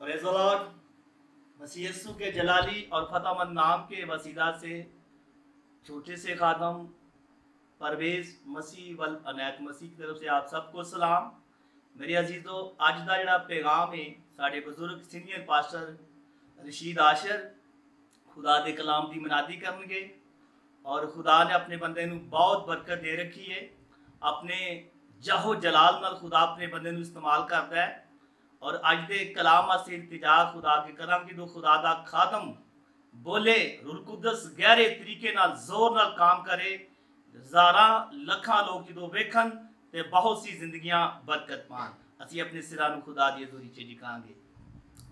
Praise the Lord. मसीह यीशु के जलाली और फतेहमंद नाम के वसीला से छोटे से खादम परवेज़ मसीह वल अनैत मसीह की तरफ से आप सबको सलाम। मेरे अजीज़ों, अज का जोड़ा पैगाम है साढ़े बजुर्ग सीनियर पास्टर रशीद आशर खुदा के कलाम की मनादी करनगे और खुदा ने अपने बंदे नूं बहुत बरकत दे रखी है। अपने जाहो जलाल नाल खुदा अपने बंदे नूं इस्तेमाल करता है और अज के कलाम वास्ते इल्तिजा खुदा के करम की खुदा दा खादम बोले रूह कुदस गहरे तरीके नाल जोर नाल काम करे, हज़ारां लखां लोग जो वेखन ते बहुत सी जिंदगियां बरकत पान। असी अपने सिरां नूं खुदा दी हज़ूरी च झुकांगे।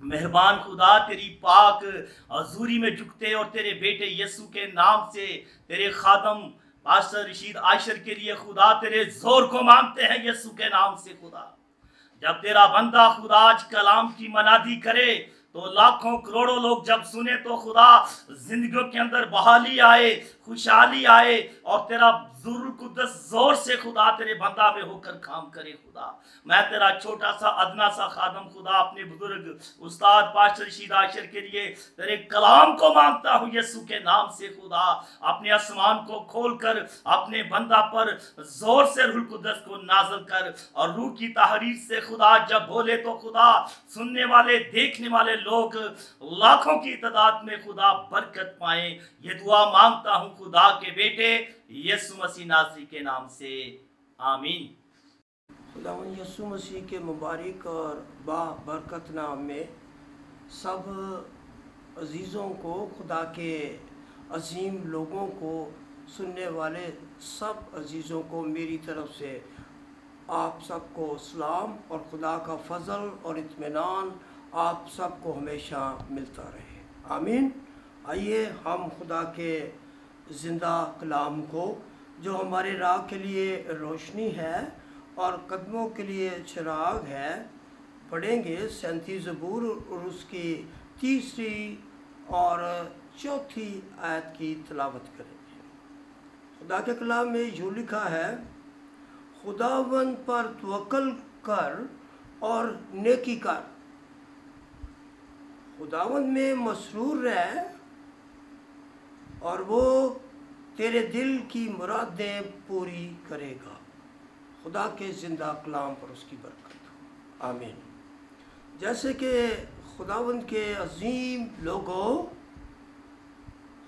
मेहरबान खुदा, तेरी पाक हज़ूरी में झुकते और तेरे बेटे यीशु के नाम से तेरे खादम पास्टर रशीद आशर के लिए खुदा तेरे जोर को मांगते हैं यीशु के नाम से। खुदा, जब तेरा बंदा खुदा आज कलाम की मनादी करे तो लाखों करोड़ों लोग जब सुने तो खुदा जिंदगियों के अंदर बहाली आए, खुशहाली आए और तेरा रूह कुदस जोर से खुदा तेरे बंदा में होकर काम करे। खुदा, मैं तेरा छोटा सा अदना सा खादम खुदा अपने बुजुर्ग उस्ताद पास्टर रशीद आशर के लिए तेरे कलाम को मांगता हूँ यीशु के नाम से। खुदा, अपने आसमान को खोल कर अपने बंदा पर जोर से रूह कुदस को नाज़िल कर और रूह की तहरीर से खुदा जब बोले तो खुदा सुनने वाले देखने वाले लोग लाखों की तादाद में खुदा बरकत पाए। ये दुआ मांगता हूँ खुदा के बेटे यीशु मसीह नासरी के नाम से, आमीन। खुदावंद यीशु मसीह के मुबारक और बरकत नाम में सब अजीज़ों को, खुदा के अजीम लोगों को, सुनने वाले सब अजीज़ों को मेरी तरफ से आप सबको सलाम और खुदा का फजल और इत्मीनान आप सबको हमेशा मिलता रहे, आमीन। आइए हम खुदा के ज़िंदा कलाम को, जो हमारे राह के लिए रोशनी है और कदमों के लिए चिराग है, पढ़ेंगे। 37 ज़बूर और उसकी 3री और 4थी आयत की तिलावत करेंगे। खुदा के कलाम में यूँ लिखा है, खुदावंद पर तवक्कल कर और नेकी कर, खुदावंद में मसरूर रह और वो तेरे दिल की मुरादें पूरी करेगा। खुदा के ज़िंदा कलाम पर उसकी बरकत हो, आमीन। जैसे कि खुदावंद के अजीम लोगों,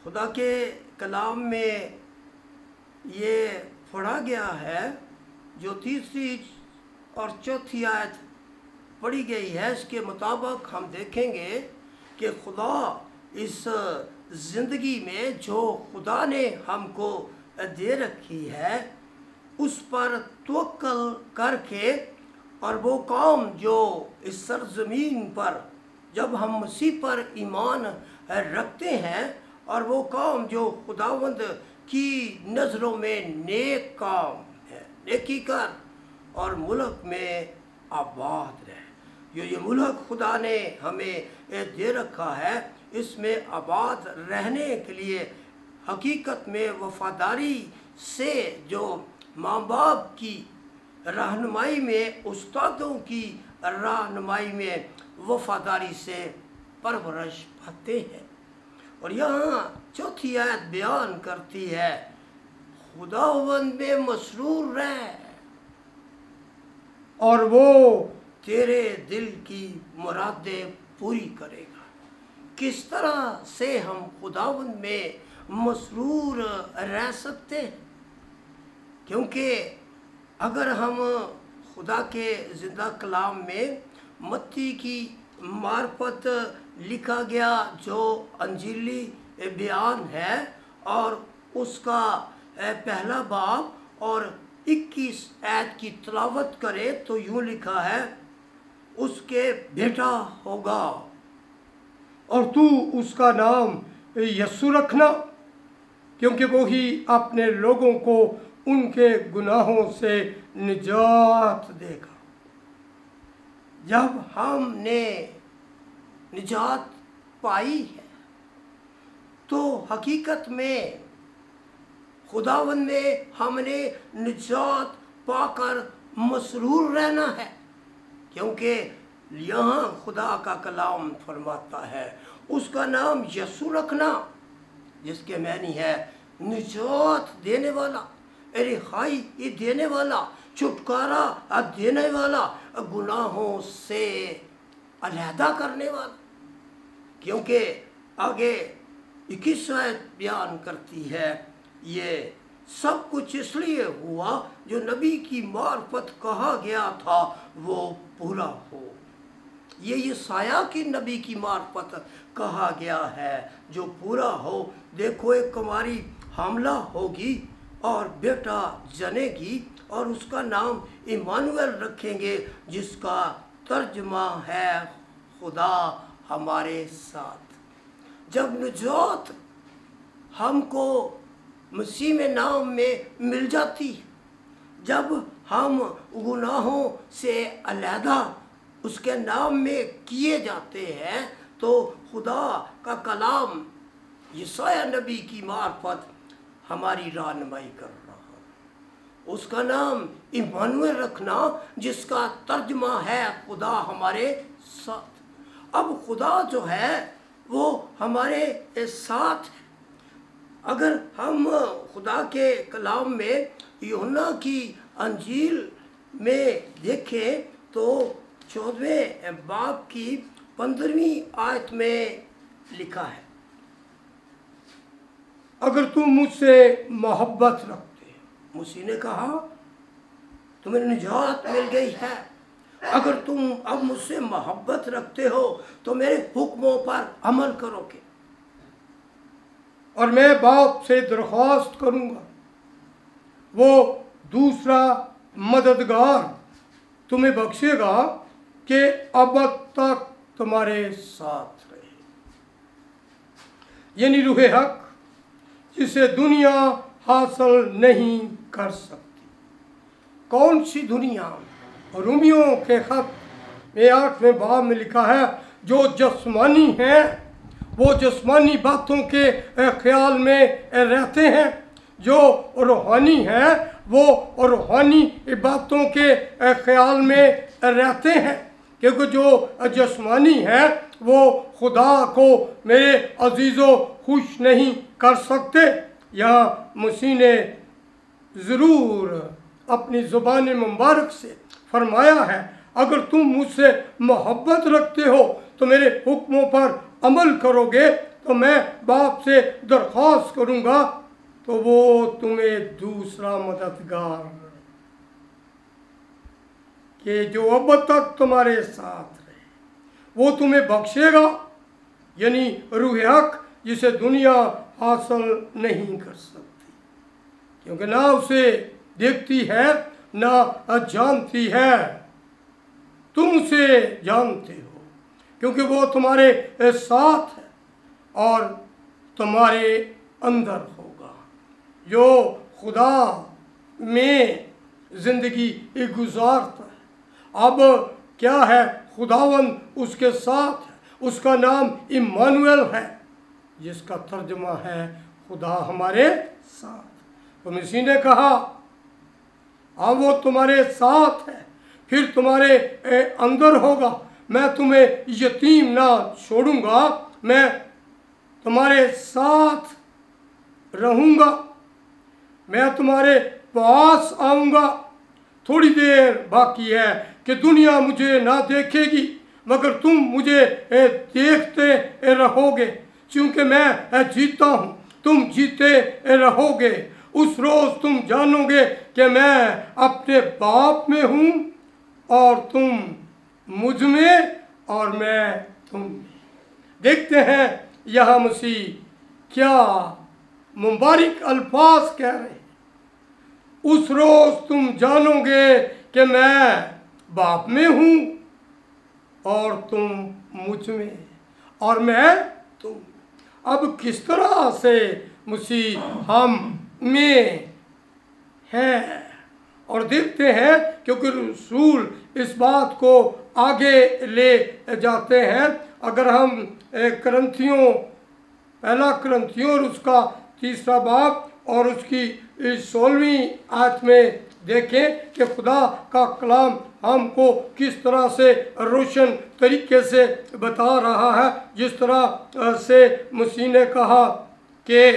खुदा के कलाम में ये पढ़ा गया है, जो 3री और 4थी आयत पढ़ी गई है, इसके मुताबिक हम देखेंगे कि खुदा इस ज़िंदगी में जो खुदा ने हमको दे रखी है उस पर तवक्कल करके, और वो काम जो इस सरज़मीन पर जब हम मसीह पर ईमान रखते हैं और वो काम जो खुदावंद की नज़रों में नेक काम है, नेकी कर और मुल्क में आबाद रहे। ये मुल्क खुदा ने हमें दे रखा है, इसमें आबाद रहने के लिए हकीकत में वफ़ादारी से, जो माँ बाप की रहनुमाई में, उस्तादों की रहनुमाई में वफ़ादारी से परवरिश पाते हैं। और यहाँ 4थी आयत बयान करती है, खुदावंद में मसरूर रह और वो तेरे दिल की मुरादें पूरी करेगा। किस तरह से हम खुदावंद में मसरूर रह सकते हैं? क्योंकि अगर हम खुदा के ज़िंदा कलाम में मत्ती की मार्फत लिखा गया जो अंजीली बयान है और उसका पहला बाब और 21 आयत की तिलावत करे तो यूँ लिखा है, उसके बेटा होगा और तू उसका नाम यीशु रखना, क्योंकि वो ही अपने लोगों को उनके गुनाहों से निजात देगा। जब हमने निजात पाई है तो हकीकत में खुदावंद में हमने निजात पाकर मसरूर रहना है, क्योंकि یہاں خدا کا کلام فرماتا ہے اس کا نام یسوع رکھنا، جس کے معنی ہے نجات دینے والا، رہائی دینے والا، چھٹکارا دینے والا، گناہوں سے علیحدہ کرنے والا۔ کیونکہ آگے 21 آیت بیان کرتی ہے یہ سب کچھ اس لیے ہوا جو نبی کی معرفت کہا گیا تھا وہ پورا ہو۔ یہ یسایہ کی نبی کی معرفت کہا گیا ہے جو پورا ہو۔ دیکھو ایک کماری حاملہ ہوگی اور بیٹا جنے گی اور اس کا نام ایمانویل رکھیں گے، جس کا ترجمہ ہے خدا ہمارے ساتھ۔ جب نجات ہم کو مسیح میں نام میں مل جاتی، جب ہم گناہوں سے علیحدہ اس کے نام میں کیے جاتے ہیں، تو خدا کا کلام یسایہ نبی کی معرفت ہماری رہنمائی کر رہا ہے۔ اس کا نام ایمانویل رکھنا، جس کا ترجمہ ہے خدا ہمارے ساتھ۔ اب خدا جو ہے وہ ہمارے ساتھ ہے۔ اگر ہم خدا کے کلام میں یوحنا کی انجیل میں دیکھیں تو 14ویں باب کی 15ویں آیت میں لکھا ہے، اگر تم مجھ سے محبت رکھتے ہو، مسیح نے کہا تمہیں نجات مل گئی ہے، اگر تم اب مجھ سے محبت رکھتے ہو تو میرے حکموں پر عمل کرو گے، اور میں باپ سے درخواست کروں گا وہ دوسرا مددگار تمہیں بخشے گا کہ ابد تک تمہارے ساتھ رہے، یعنی روح حق جسے دنیا حاصل نہیں کر سکتی۔ کون سی دنیا؟ رومیوں کے خط میں 8ویں باب میں لکھا ہے جو جسمانی ہیں وہ جسمانی باتوں کے خیال میں رہتے ہیں، جو روحانی ہیں وہ روحانی باتوں کے خیال میں رہتے ہیں، کیونکہ جو جسمانی ہیں وہ خدا کو میرے عزیزو خوش نہیں کر سکتے۔ یہاں مسیح نے ضرور اپنی زبان مبارک سے فرمایا ہے اگر تم مجھ سے محبت رکھتے ہو تو میرے حکموں پر عمل کرو گے تو میں باپ سے درخواست کروں گا تو وہ تمہیں دوسرا مددگار کہ جو اب تک تمہارے ساتھ رہے وہ تمہیں بخشے گا، یعنی روح حق جسے دنیا حاصل نہیں کر سکتی، کیونکہ نہ اسے دیکھتی ہے نہ جانتی ہے، تم اسے جانتے ہو کیونکہ وہ تمہارے ساتھ ہے اور تمہارے اندر ہوگا۔ جو خدا میں زندگی گزارتا ہے، اب کیا ہے، خداوند اس کے ساتھ ہے، اس کا نام ایمانویل ہے، جس کا ترجمہ ہے خدا ہمارے ساتھ۔ تو مسیح نے کہا اب وہ تمہارے ساتھ ہے، پھر تمہارے اندر ہوگا، میں تمہیں یتیم نہ چھوڑوں گا، میں تمہارے ساتھ رہوں گا، میں تمہارے پاس آؤں گا۔ تھوڑی دیر باقی ہے کہ دنیا مجھے نہ دیکھے گی مگر تم مجھے دیکھتے رہو گے، چونکہ میں جیتا ہوں تم جیتے رہو گے۔ اس روز تم جانو گے کہ میں اپنے باپ میں ہوں اور تم مجھ میں اور میں تم میں۔ دیکھتے ہیں یہاں مسیح کیا مبارک الفاظ کہہ رہے ہیں، اس روز تم جانو گے کہ میں باپ میں ہوں اور تم مجھ میں اور میں تم میں۔ اب کس طرح سے مسیح ہم میں ہے، اور دیکھتے ہیں کیونکہ رسول اس بات کو آگے لے جاتے ہیں۔ اگر ہم پہلا کرنتھیوں اور اس کا 3 باب اور اس کی 16ویں آیت میں देखें कि खुदा का कलाम हमको किस तरह से रोशन तरीके से बता रहा है। जिस तरह से मसीह ने कहा कि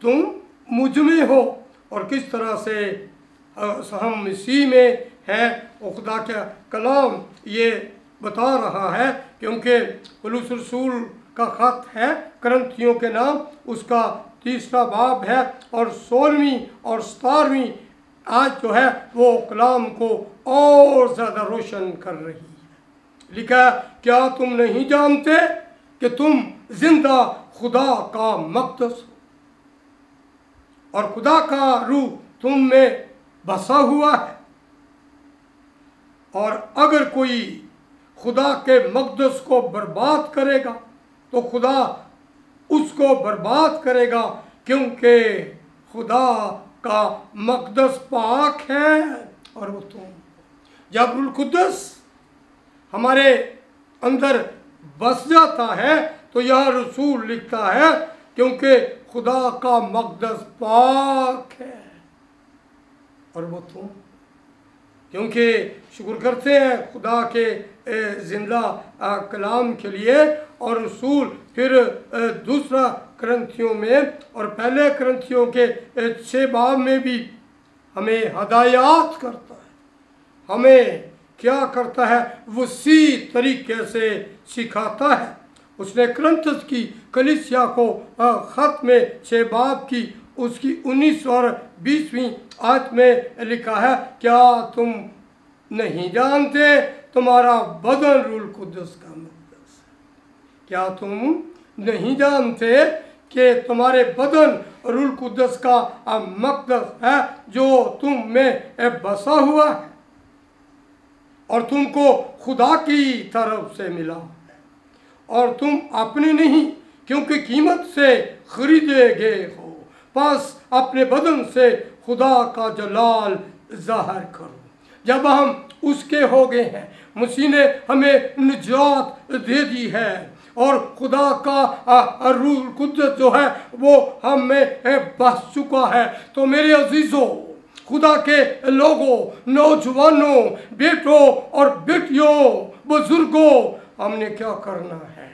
तुम मुझ में हो, और किस तरह से हम मसीह में हैं, और खुदा का कलाम ये बता रहा है। क्योंकि पौलुस रसूल का खत है करंथियों के नाम, उसका 3 बाब है और 16वीं और 17वीं आज जो है वो कलाम को और ज़्यादा रोशन कर रही है। लिखा, क्या तुम नहीं जानते कि तुम जिंदा खुदा का मक़दस हो और खुदा का रूह तुम में बसा हुआ है, और अगर कोई खुदा के मक़दस को बर्बाद करेगा तो खुदा उसको बर्बाद करेगा, क्योंकि खुदा का मक़दस पाक है और वो तुम। जब रूह कुद्दस हमारे अंदर बस जाता है तो यह रसूल लिखता है, क्योंकि खुदा का मक़दस पाक है और वो तुम। क्योंकि शुक्र करते हैं खुदा के ज़िंदा कलाम के लिए। और रसूल फिर दूसरा करंथियों में और पहले करंथियों के 6 बाब में भी हमें हदायत करता है, हमें क्या करता है, वसी तरीके से सिखाता है। उसने करंथस की कलीसिया को ख़त में 6 बाब की उसकी 19 और 20वीं आयत में लिखा है, क्या तुम नहीं जानते तुम्हारा बदन रूह कुद्दस का मक़दस है। क्या तुम नहीं जानते कि तुम्हारे बदन रूह कुद्दस का मक़दस है जो तुम में बसा हुआ है और तुमको खुदा की तरफ से मिला है, और तुम अपने नहीं क्योंकि कीमत से खरीदे गए हो। बस अपने बदन से खुदा का जलाल ज़ाहिर करो। जब हम उसके हो गए हैं, मसीह ने हमें निजात दे दी है और खुदा का रूह कुद्दस जो है वो हम में बस चुका है। तो मेरे अजीज़ों, खुदा के लोगों, नौजवानों, बेटों और बेटियों, बुजुर्गों, हमने क्या करना है?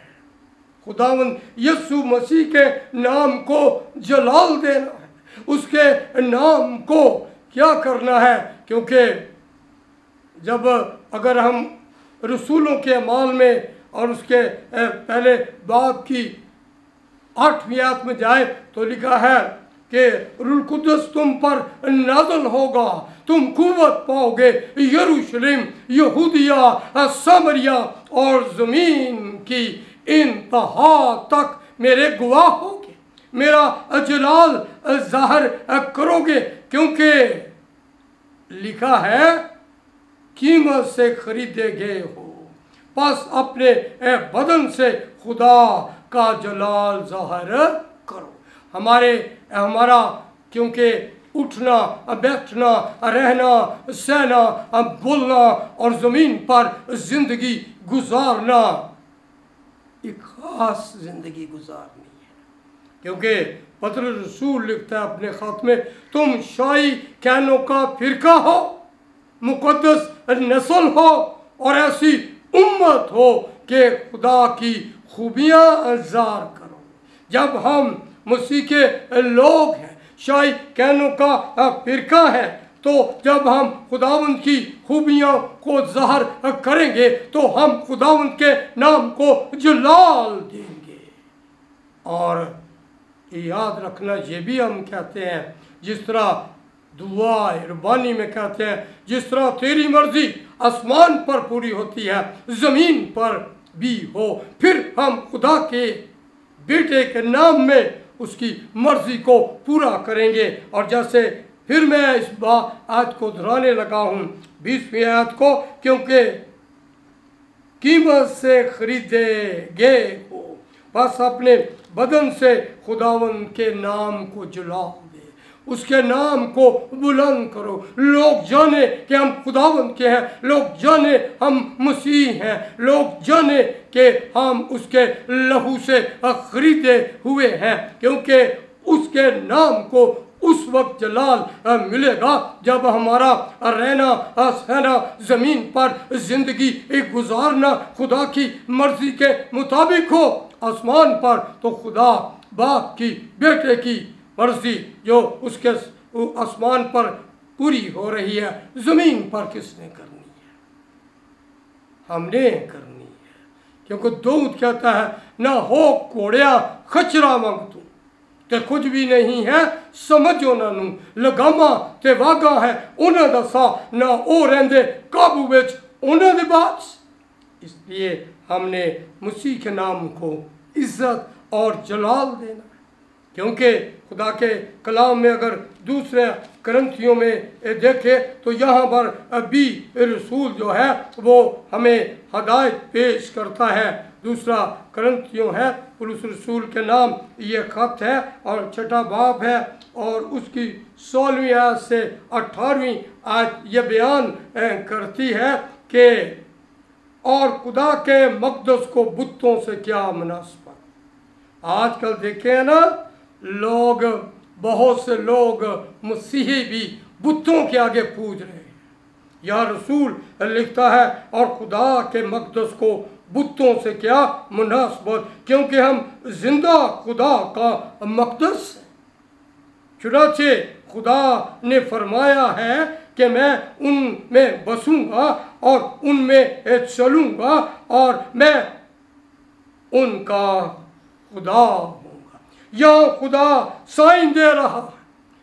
खुदावंद यीशु मसीह के नाम को जलाल देना है, उसके नाम को क्या करना है? क्योंकि जब अगर हम रसूलों के अमाल में और उसके पहले बाब की 8वीं आयत में जाए तो लिखा है कि रूह कुद्दस तुम पर नाज़िल होगा, तुम कुव्वत पाओगे, यरूशलेम, यहूदिया, सामरिया और ज़मीन की इंतहा तक मेरे गवाह होगे, मेरा जलाल ज़ाहिर करोगे। क्योंकि लिखा है, कीमत से खरीदे गए हो, बस अपने बदन से खुदा का जलाल ज़ाहिर करो। हमारा क्योंकि उठना, बैठना, रहना, सहना, बोलना और ज़मीन पर ज़िंदगी गुजारना एक ख़ास ज़िंदगी गुजारनी है। क्योंकि पतरस रसूल लिखता है अपने ख़त में, तुम शाही कहनों का फ़िरका हो, मुक़द्दस नस्ल हो और ऐसी उम्मत हो कि खुदा की खूबियाँ ज़ाहिर करो। जब हम मसीह के लोग हैं, शाही कहनों का फ़िरका है, तो जब हम खुदावंद की खूबियों को ज़ाहिर करेंगे तो हम खुदावंद के नाम को जलाल देंगे। और याद रखना, ये भी हम कहते हैं, जिस तरह दुआ रबानी में कहते हैं, जिस तरह तेरी मर्जी आसमान पर पूरी होती है, ज़मीन पर भी हो। फिर हम खुदा के बेटे के नाम में उसकी मर्जी को पूरा करेंगे। और जैसे फिर मैं इस आयत को दोहराने लगा हूँ, 20वीं आयत को, क्योंकि कीमत से खरीदे गए हो, बस अपने बदन से खुदावंद के नाम को जलाओ, उसके नाम को बुलंद करो। लोग जाने कि हम खुदावंद के हैं, लोग जाने हम मसीह हैं, लोग जाने कि हम उसके लहू से खरीदे हुए हैं, क्योंकि उसके नाम को उस वक्त जलाल मिलेगा जब हमारा रहना सहना ज़मीन पर ज़िंदगी गुजारना खुदा की मर्ज़ी के मुताबिक हो। आसमान पर तो खुदा बाप की बेटे की मर्ज़ी जो उसके आसमान पर पूरी हो रही है, ज़मीन पर किसने करनी है? हमने करनी है। क्योंकि दाऊद कहता है, ना हो कोड़िया खचरा मंग तू ते कुछ भी नहीं है समझो ना नू लगामा ते वागा है उन्हें दसा ना ओ रेंदे काबू विच उन्हें दे बात। इसलिए हमने मसीह के नाम को इज्जत और जलाल देना, क्योंकि खुदा के कलाम में अगर दूसरे करंथियों में देखे तो यहाँ पर अभी रसूल जो है वो हमें हदायत पेश करता है। दूसरा करंथियों है, पुलुस रसूल के नाम ये ख़त है और छठा बाब है और उसकी 16वीं आयत से 18वीं आयत ये बयान करती है कि और खुदा के मक़दस को बुतों से क्या मुनासबत। आजकल देखे हैं ना लोग, बहुत से लोग मसीही भी बुतों के आगे पूज रहे हैं। या रसूल लिखता है और खुदा के मक़दस को बुतों से क्या मुनासबत, क्योंकि हम जिंदा खुदा का मक़दस है। चुनाचे खुदा ने फरमाया है कि मैं उनमें बसूंगा और उनमें चलूंगा और मैं उनका खुदा हूँगा। यह खुदा साइन दे रहा है,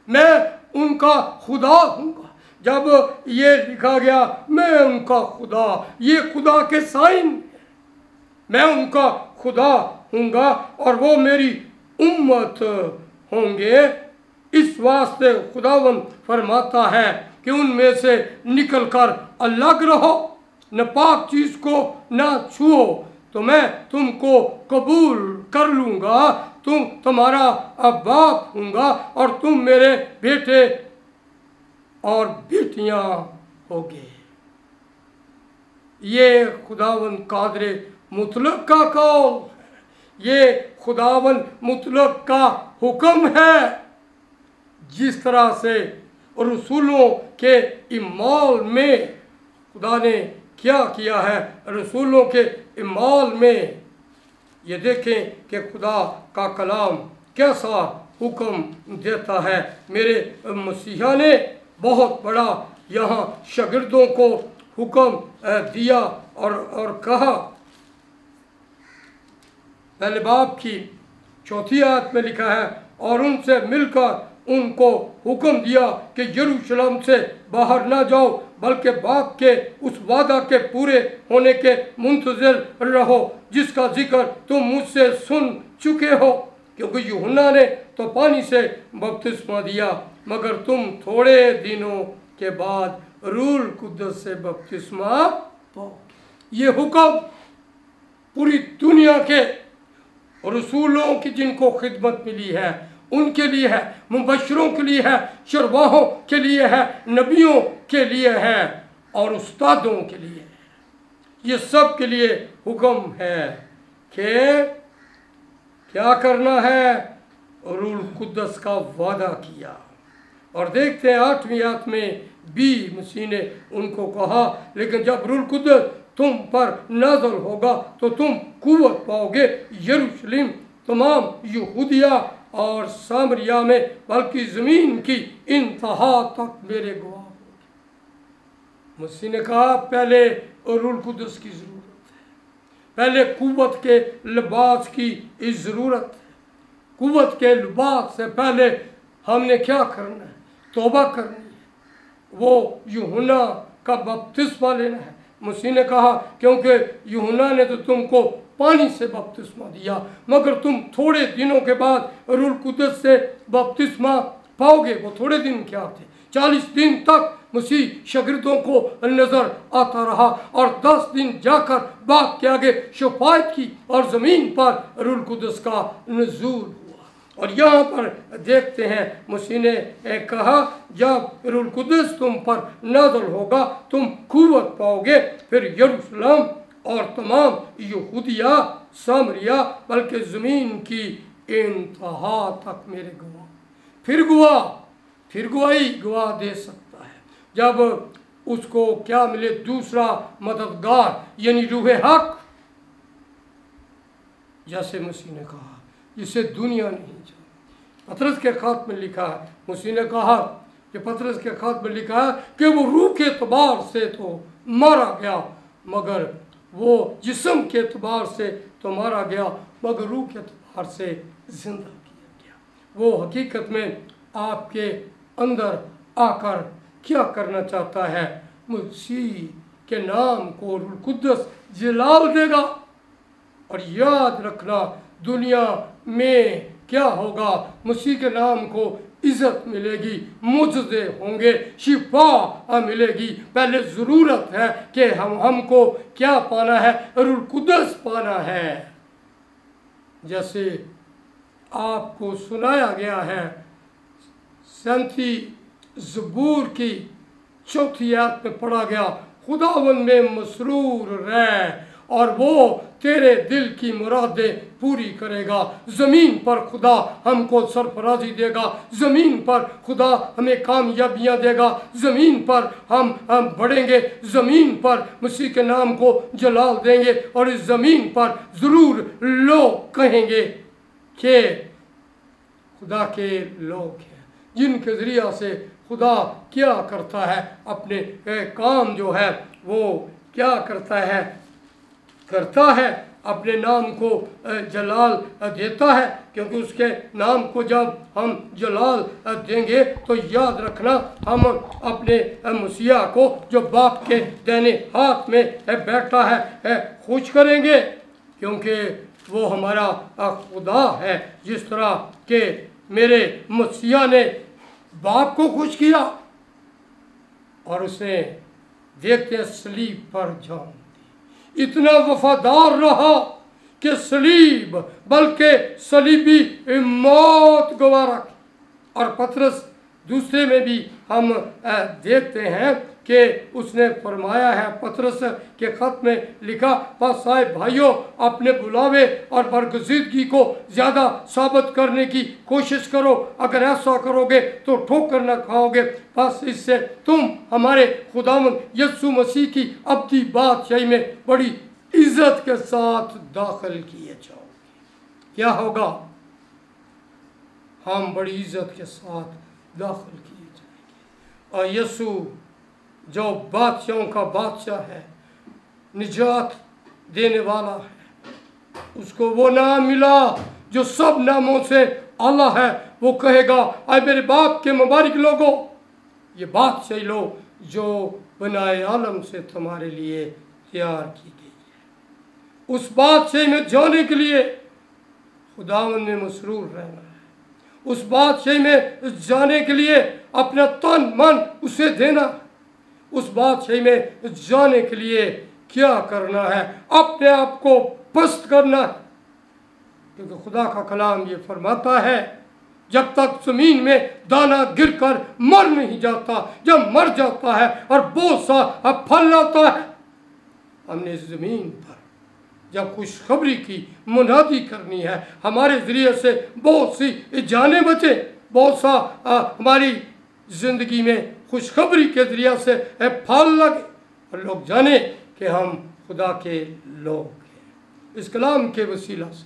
मैं उनका खुदा हूँगा। जब ये लिखा गया मैं उनका खुदा, ये खुदा के साइन है, मैं उनका खुदा हूँगा और वो मेरी उम्मत होंगे। इस वास्ते खुदावन फरमाता है कि उनमें से निकल कर अलग रहो, न पाक चीज़ को ना छुओ, तो मैं तुमको कबूल कर लूँगा, तुम्हारा बाप हूँगा और तुम मेरे बेटे और बेटियाँ होगे। ये खुदावन कादरे मुतलक का कौल है, ये खुदावन मुतलक का हुक्म है। जिस तरह से रसूलों के इमाल में खुदा ने क्या किया है, रसूलों के इमाल में ये देखें कि खुदा का कलाम कैसा हुक्म देता है। मेरे मसीहा ने बहुत बड़ा यहाँ शागिर्दों को हुक्म दिया और कहा। पहले बाब की 4 आयत में लिखा है, और उनसे मिलकर उनको हुक्म दिया कि यरूशलेम से बाहर ना जाओ, बल्कि बाप के उस वादा के पूरे होने के मुंतज़िर रहो जिसका जिक्र तुम मुझसे सुन चुके हो। क्योंकि यूहन्ना ने तो पानी से बपतिस्मा दिया, मगर तुम थोड़े दिनों के बाद रूह कुद्दस से बपतिस्मा पाओगे। ये हुक्म पूरी दुनिया के रसूलों की जिनको खिदमत मिली है उनके लिए है, मुबशरों के लिए है, शरवाहों के लिए है, नबियों के लिए है और उस्तादों के लिए है। ये सब के लिए हुक्म है कि क्या करना है। रूह कुद्दस का वादा किया और देखते हैं 8वीं आयत में भी मसीह ने उनको कहा, लेकिन जब रूह कुद्दस तुम पर नाज़िल होगा तो तुम कुव्वत पाओगे। यरूशलेम, तमाम यहूदिया और सामरिया में, बल्कि ज़मीन की इंतहा तक मेरे गवाह होंगे। मसीह ने कहा पहले रूह कुद्दस की ज़रूरत है, पहले कुव्वत के लिबास की ज़रूरत है। कुव्वत के लिबास से पहले हमने क्या करना है? तौबा करनी है, वो यूहन्ना का बपतिस्मा लेना है। मसीह ने कहा क्योंकि यूहन्ना ने तो तुमको पानी से बपतिस्मा दिया, मगर तुम थोड़े दिनों के बाद रूह कुद्दस से बपतिस्मा पाओगे। वो थोड़े दिन क्या थे? 40 दिन तक मसीह शागिर्दों को नज़र आता रहा और 10 दिन जाकर बाप के आगे शफाअत की और ज़मीन पर रूह कुद्दस का नुज़ूल हुआ। और यहाँ पर देखते हैं मसीह ने कहा जब रूह कुद्दस तुम पर नाज़िल होगा तुम कुव्वत पाओगे, फिर यरूशलेम और तमाम यहूदिया, सामरिया, बल्कि ज़मीन की इंतहा तक मेरे गवाह। फिर गवाह फिर गवाह दे सकता है जब उसको क्या मिले, दूसरा मददगार यानी रूह हक, जैसे मसीह ने कहा जिसे दुनिया नहीं जानती। पतरस के खत में लिखा है, मसीह ने कहा कि पतरस के खत में लिखा है कि वो रूह के एतबार से तो मारा गया मगर वो जिस्म के एतबार से तो मारा गया मगर रूह के एतबार से जिंदा किया गया। वो हकीकत में आपके अंदर आकर क्या करना चाहता है, मसीह के नाम को रूह कुद्दस जलाल देगा। और याद रखना दुनिया में क्या होगा, मसीह के नाम को इज्जत मिलेगी, मुजज़े होंगे, शिफा मिलेगी। पहले ज़रूरत है कि हमको क्या पाना है, रूह कुद्दस पाना है। जैसे आपको सुनाया गया है 37 ज़बूर की 4 आयत में पढ़ा गया, खुदावन में मसरूर रह और वो तेरे दिल की मुरादें पूरी करेगा। ज़मीन पर खुदा हमको सरफराजी देगा, ज़मीन पर खुदा हमें कामयाबियाँ देगा, ज़मीन पर हम बढ़ेंगे, ज़मीन पर मसीह के नाम को जलाल देंगे और इस ज़मीन पर ज़रूर लोग कहेंगे कि खुदा के लोग हैं, जिनके ज़रिया से खुदा क्या करता है, अपने काम जो है वो क्या करता है, अपने नाम को जलाल देता है। क्योंकि उसके नाम को जब हम जलाल देंगे तो याद रखना हम अपने मसीहा को जो बाप के दाहिने हाथ में बैठा है खुश करेंगे, क्योंकि वो हमारा खुदा है। जिस तरह के मेरे मसीहा ने बाप को खुश किया और उसने देखते सलीब पर जान दी, इतना वफादार रहा कि सलीब बल्कि सलीबी मौत गवारा की। और पतरस दूसरे में भी हम देखते हैं कि उसने फरमाया है, पतरस के खत में लिखा, बस आए भाइयों अपने बुलावे और बरगज़ीदगी को ज़्यादा साबित करने की कोशिश करो, अगर ऐसा करोगे तो ठोकर न खाओगे। बस इससे तुम हमारे खुदावंद यीशु मसीह की अब्दी बादशाही में बड़ी इज्जत के साथ दाखिल किए जाओगे। क्या होगा? हम बड़ी इज्जत के साथ दाखिल किए जाएंगे। और यीशु जो बादशाहों का बादशाह है, निजात देने वाला है, उसको वो नाम मिला जो सब नामों से आला है। वो कहेगा, आए मेरे बाप के मुबारक लोगों, ये बादशाही लो जो बनाए आलम से तुम्हारे लिए तैयार की गई है। उस बादशाही में जाने के लिए खुदावंद में मसरूर रहना है। उस बादशाही में जाने के लिए अपना तन मन उसे देना है। उस बादशाही में जाने के लिए क्या करना है? अपने आप को पस्त करना है। क्योंकि खुदा का कलाम ये फरमाता है, जब तक जमीन में दाना गिरकर मर नहीं जाता, जब मर जाता है और बहुत सा फल लाता है। हमने इस जमीन पर जब खुशखबरी की मुनादी करनी है, हमारे जरिए से बहुत सी जाने बचे, बहुत सा हमारी जिंदगी में खुशखबरी के जरिए से फल लगे और लोग जाने कि हम खुदा के लोग हैं। इस कलाम के वसीला से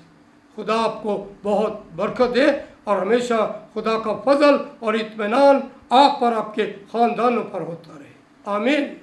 खुदा आपको बहुत बरकत दे और हमेशा खुदा का फजल और इत्मीनान आप पर, आपके ख़ानदानों पर होता रहे। आमीन।